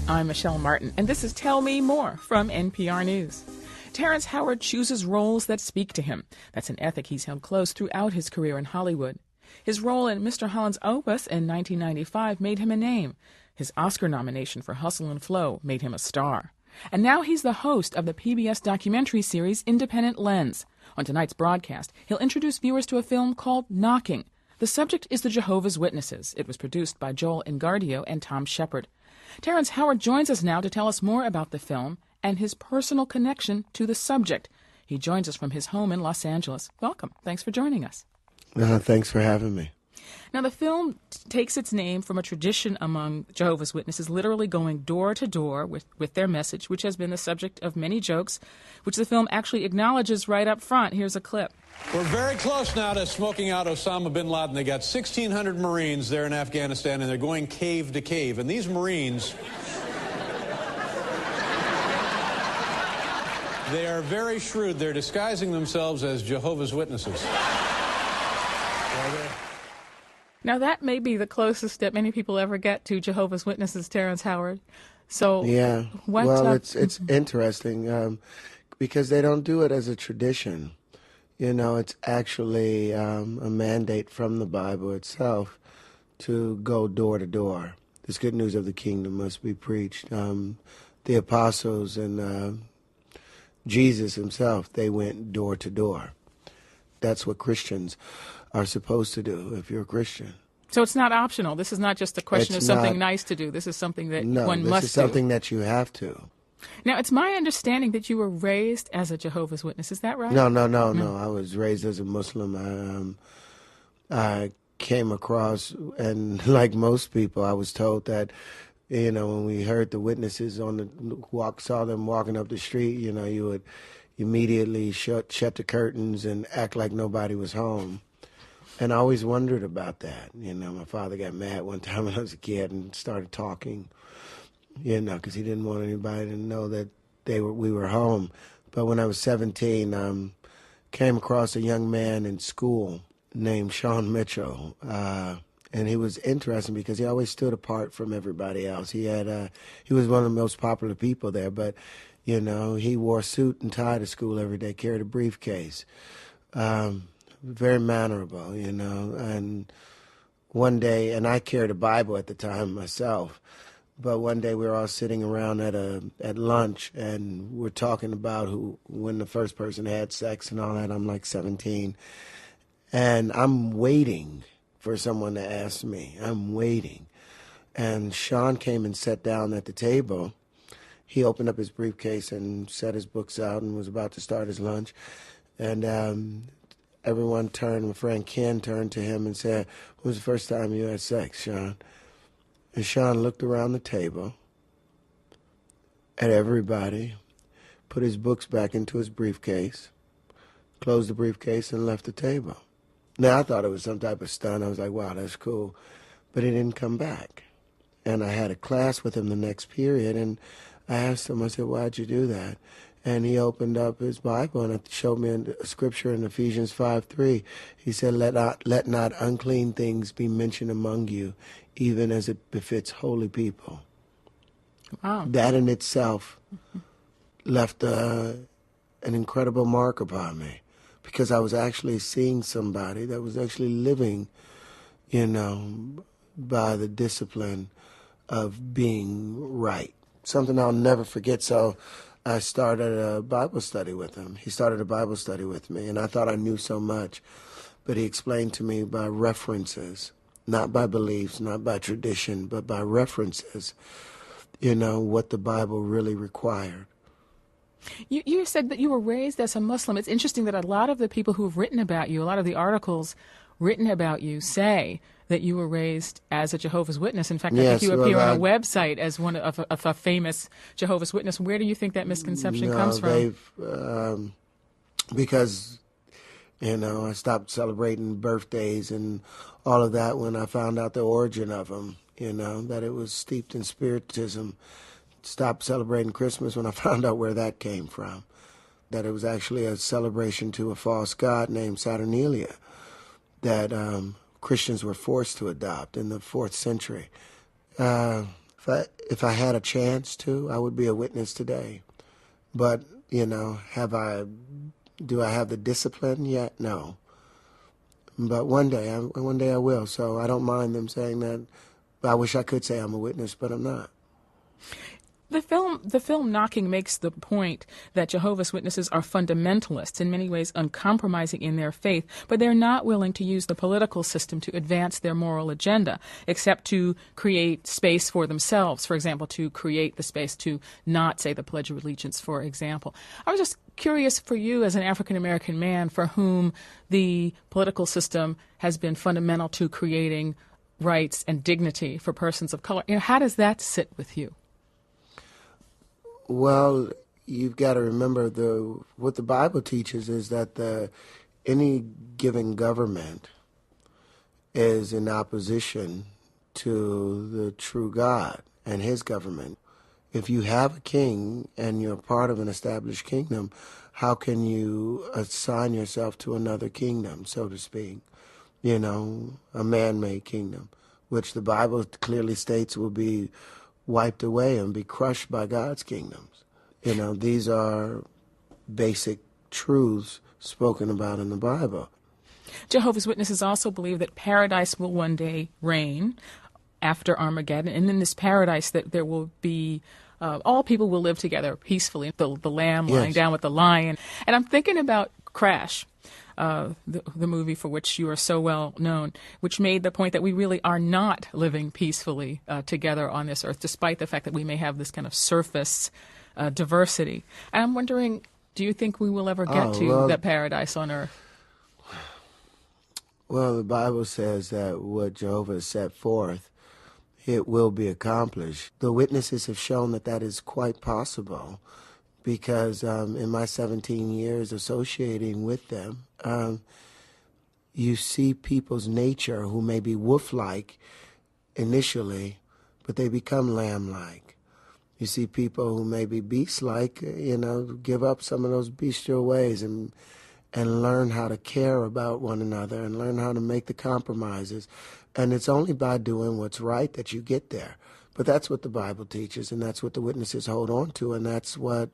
I'm Michelle Martin, and this is Tell Me More from NPR News. Terrence Howard chooses roles that speak to him. That's an ethic he's held close throughout his career in Hollywood. His role in Mr. Holland's Opus in 1995 made him a name. His Oscar nomination for Hustle and Flow made him a star. And now he's the host of the PBS documentary series Independent Lens. On tonight's broadcast, he'll introduce viewers to a film called Knocking. The subject is the Jehovah's Witnesses. It was produced by Joel Engardio and Tom Shepard. Terrence Howard joins us now to tell us more about the film and his personal connection to the subject. He joins us from his home in Los Angeles. Welcome. Thanks for joining us. Thanks for having me. Now, the film takes its name from a tradition among Jehovah's Witnesses, literally going door to door with their message, which has been the subject of many jokes, which the film actually acknowledges right up front. Here's a clip. We're very close now to smoking out Osama bin Laden. They got 1,600 Marines there in Afghanistan, and they're going cave to cave. And these Marines, they are very shrewd. They're disguising themselves as Jehovah's Witnesses. Now, that may be the closest that many people ever get to Jehovah's Witnesses, Terrence Howard. So, yeah, it's interesting because they don't do it as a tradition. You know, it's actually a mandate from the Bible itself to go door to door. This good news of the kingdom must be preached. The apostles and Jesus himself, they went door to door. That's what Christians are supposed to do if you're a Christian. So it's not optional. This is not just a question of something nice to do. This is something that one must do. No, this is something that you have to. Now, it's my understanding that you were raised as a Jehovah's Witness. Is that right? No. I was raised as a Muslim. I came across, and like most people, I was told that, you know, when we heard the witnesses on the saw them walking up the street, you know, you would immediately shut the curtains and act like nobody was home. And I always wondered about that. You know, my father got mad one time when I was a kid and started talking, you know, because he didn't want anybody to know that we were home. But when I was 17, came across a young man in school named Sean Mitchell. And he was interesting because he always stood apart from everybody else. He was one of the most popular people there, but, you know, he wore a suit and tie to school every day, carried a briefcase. Very mannerable, you know. And one day, and I carried a Bible at the time myself, but one day we were all sitting around at lunch, and we're talking about when the first person had sex and all that. I'm like 17, and I'm waiting for someone to ask me. I'm waiting. And Sean came and sat down at the table. He opened up his briefcase and set his books out and was about to start his lunch. And everyone turned, my friend Ken turned to him and said, "When was the first time you had sex, Sean?" And Sean looked around the table at everybody, put his books back into his briefcase, closed the briefcase, and left the table. Now, I thought it was some type of stunt. I was like, wow, that's cool. But he didn't come back. And I had a class with him the next period, and I asked him, I said, "Why'd you do that?" And he opened up his Bible and showed me a scripture in Ephesians 5:3. He said, let not unclean things be mentioned among you, even as it befits holy people. Wow. That in itself left an incredible mark upon me, because I was actually seeing somebody that was actually living, you know, by the discipline of being right. Something I'll never forget. So I started a Bible study with him. He started a Bible study with me, and I thought I knew so much. But he explained to me by references, not by beliefs, not by tradition, but by references, you know, what the Bible really required. You said that you were raised as a Muslim. It's interesting that a lot of the people who have written about you, a lot of the articles written about you say that you were raised as a Jehovah's Witness. In fact, I think you appear on a website as one of a famous Jehovah's Witness. Where do you think that misconception comes from? Because, you know, I stopped celebrating birthdays and all of that when I found out the origin of them, you know, that it was steeped in Spiritism. Stopped celebrating Christmas when I found out where that came from, that it was actually a celebration to a false god named Saturnalia that Christians were forced to adopt in the 4th century. If I had a chance to, I would be a witness today. But, do I have the discipline yet? No. But one day I will. So I don't mind them saying that. I wish I could say I'm a witness, but I'm not. The film Knocking makes the point that Jehovah's Witnesses are fundamentalists, in many ways uncompromising in their faith, but they're not willing to use the political system to advance their moral agenda, except to create space for themselves, for example, to create the space to not say the Pledge of Allegiance, for example. I was just curious for you as an African-American man for whom the political system has been fundamental to creating rights and dignity for persons of color. How does that sit with you? Well, you've got to remember what the Bible teaches is that any given government is in opposition to the true God and his government. If you have a king and you're part of an established kingdom, how can you assign yourself to another kingdom, so to speak? A man-made kingdom, which the Bible clearly states will be wiped away and be crushed by God's kingdoms. These are basic truths spoken about in the Bible. Jehovah's Witnesses also believe that paradise will one day reign after Armageddon, and in this paradise that there will be all people will live together peacefully, the lamb lying down with the lion. And I'm thinking about Crash, the movie for which you are so well known, which made the point that we really are not living peacefully together on this earth, despite the fact that we may have this kind of surface diversity. And I'm wondering, do you think we will ever get to that paradise on earth? Well, the Bible says that what Jehovah has set forth, it will be accomplished. The witnesses have shown that is quite possible. Because in my 17 years associating with them, you see people's nature who may be wolf-like initially, but they become lamb-like. You see people who may be beast-like, give up some of those bestial ways and learn how to care about one another and learn how to make the compromises. And it's only by doing what's right that you get there. But that's what the Bible teaches, and that's what the witnesses hold on to, and that's what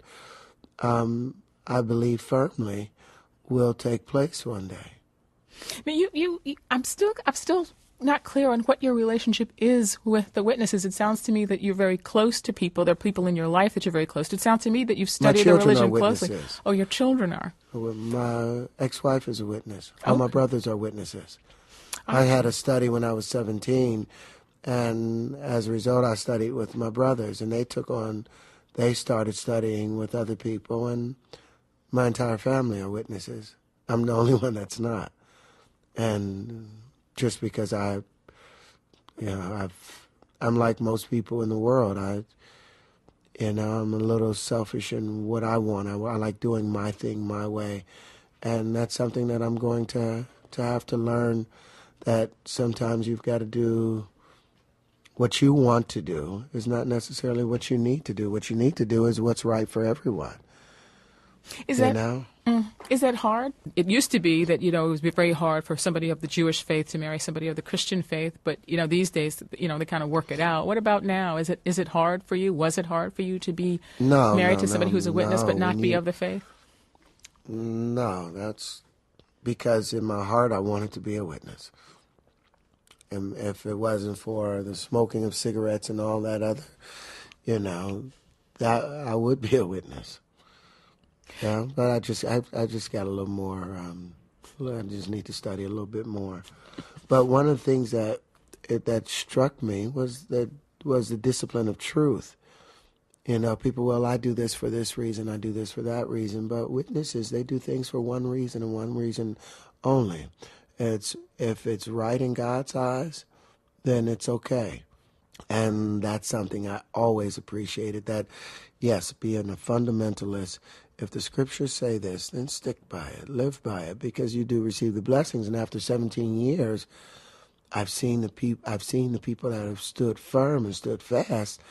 I believe firmly will take place one day. I mean, I'm still not clear on what your relationship is with the witnesses. It sounds to me that you're very close to people. There are people in your life that you're very close to. It sounds to me that you've studied the religion closely. Oh, your children are. My ex-wife is a witness. All my brothers are witnesses. I had a study when I was 17. And as a result, I studied with my brothers, and they started studying with other people, and my entire family are witnesses. I'm the only one that's not. And just because I'm like most people in the world. I'm a little selfish in what I want. I like doing my thing my way. And that's something that I'm going to have to learn, that sometimes you've got to do what you want to do is not necessarily what you need to do. What you need to do is what's right for everyone. Is that hard? It used to be that, it was very hard for somebody of the Jewish faith to marry somebody of the Christian faith, but, these days, they kind of work it out. What about now? Is it hard for you? Was it hard for you to be married to somebody who's a witness but not be of the faith? No, that's because in my heart I wanted to be a witness. And if it wasn't for the smoking of cigarettes and all that other, that I would be a witness. Yeah, but I just got a little more. I just need to study a little bit more. But one of the things that struck me was the discipline of truth. People, I do this for this reason, I do this for that reason. But witnesses, they do things for one reason and one reason only. If it's right in God's eyes, then it's okay. And that's something I always appreciated, that, yes, being a fundamentalist, if the scriptures say this, then stick by it, live by it, because you do receive the blessings. And after 17 years, I've seen the people that have stood firm and stood fast,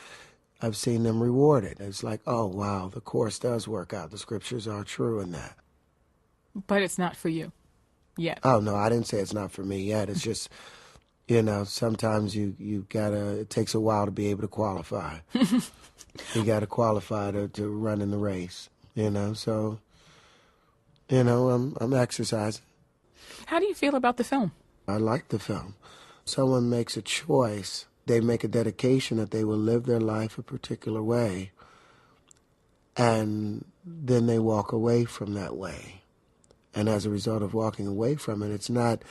I've seen them rewarded. It's like, oh, wow, the course does work out. The scriptures are true in that. But it's not for you. Yet. Oh, no, I didn't say it's not for me yet. It's just, You know, sometimes you gotta, it takes a while to be able to qualify. You gotta qualify to run in the race, you know, so, you know, I'm exercising. How do you feel about the film? I like the film. Someone makes a choice, they make a dedication that they will live their life a particular way, and then they walk away from that way. And as a result of walking away from it, it's not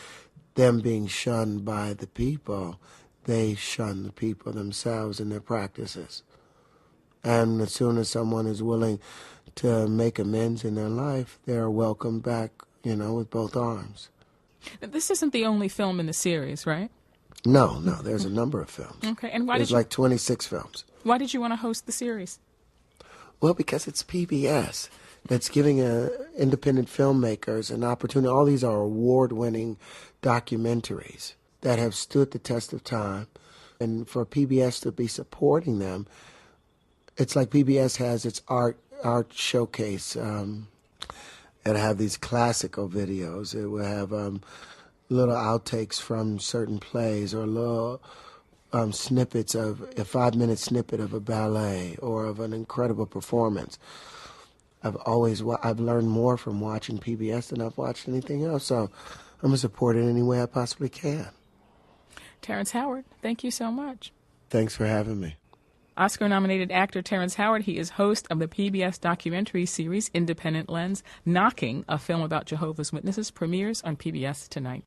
them being shunned by the people. They shun the people themselves and their practices. And as soon as someone is willing to make amends in their life, they are welcomed back, you know, with both arms. This isn't the only film in the series, right? No, there's a number of films. Okay, and there's like 26 films. Why did you want to host the series? Well, because it's PBS. That's giving independent filmmakers an opportunity. All these are award-winning documentaries that have stood the test of time. And for PBS to be supporting them, it's like PBS has its art showcase. It'll have these classical videos. It will have little outtakes from certain plays, or little snippets of a 5-minute snippet of a ballet or of an incredible performance. I've learned more from watching PBS than I've watched anything else. So I'm going to support it any way I possibly can. Terrence Howard, thank you so much. Thanks for having me. Oscar-nominated actor Terrence Howard, he is host of the PBS documentary series Independent Lens. Knocking, a film about Jehovah's Witnesses, premieres on PBS tonight.